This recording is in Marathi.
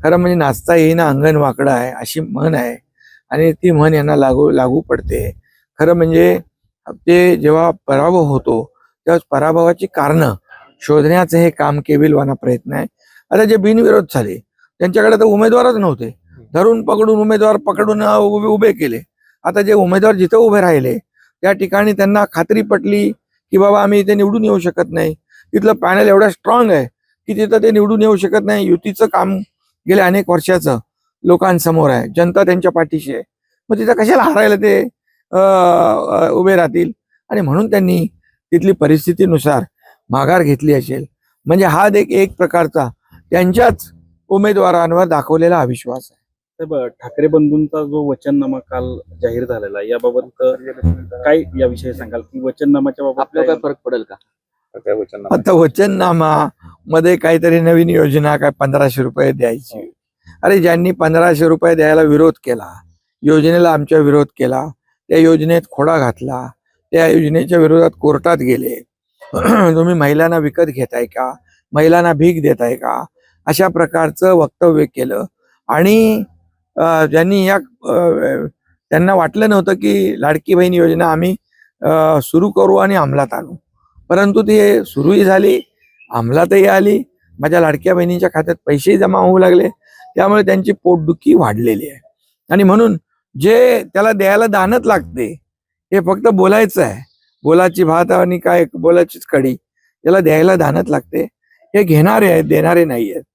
खरं म्हणजे नाचता येईना अंगण वाकडं आहे अशी म्हण आहे आणि ती म्हण यांना लागू लागू पडते. खरं म्हणजे ते जेव्हा पराभव होतो तेव्हा पराभवाची कारणं शोधण्याचं हे काम केविलवाना प्रयत्न आहे. आता जे बिनविरोध झाले त्यांच्याकडे तर उमेदवारच नव्हते, धरून पकडून उमेदवार पकडून उभे केले. आता जे उमेदवार जिथं उभे राहिले त्या ठिकाणी त्यांना खात्री पटली की बाबा आम्ही इथे निवडून येऊ शकत नाही. तिथलं पॅनल एवढा स्ट्रॉंग आहे की तिथं ते निवडून येऊ शकत नाही. युतीचं काम गेल्या अनेक वर्षाचं लोकांसमोर आहे, जनता त्यांच्या पाठीशी आहे. मग तिथं कशाला हारायला ते उभे राहतील. आणि म्हणून त्यांनी तिथली परिस्थितीनुसार माघार घेतली असेल. म्हणजे हा एक प्रकारचा त्यांच्याच उमेदवारांवर दाखवलेला अविश्वास आहे. साहेब, ठाकरे बंधूंचा जो वचननामा काल जाहीर झालेला याबाबत काय याविषयी सांगाल की वचननामाच्या बाबत आपल्याला काय फरक पडेल का? आता वचननामा मध्ये काहीतरी नवीन योजना काय 1500 रुपये द्यायची. अरे ज्यांनी 1500 रुपये द्यायला विरोध केला, योजनेला आमच्या विरोध केला, त्या योजनेत खोडा घातला, त्या योजनेच्या विरोधात कोर्टात गेले. तुम्ही महिलांना विकत घेताय का, महिलांना भीक देताय का, अशा प्रकारचं वक्तव्य केलं. आणि ज्यांनी त्यांना वाटलं नव्हतं की लाडकी बहीण योजना आम्ही सुरू करू आणि अंमलात आणू, परंतु ती सुरूही झाली, अंमलातही आली. माझ्या लाडक्या बहिणींच्या खात्यात पैसेही जमा होऊ लागले. त्यामुळे त्यांची पोटदुखी वाढलेली आहे. आणि म्हणून जे त्याला द्यायला दानत लागते हे फक्त बोलायचं आहे, बोलाची भात आणि काय बोलाचीच कढी, त्याला द्यायला दानत लागते. हे घेणारे आहेत, देणारे नाही आहेत.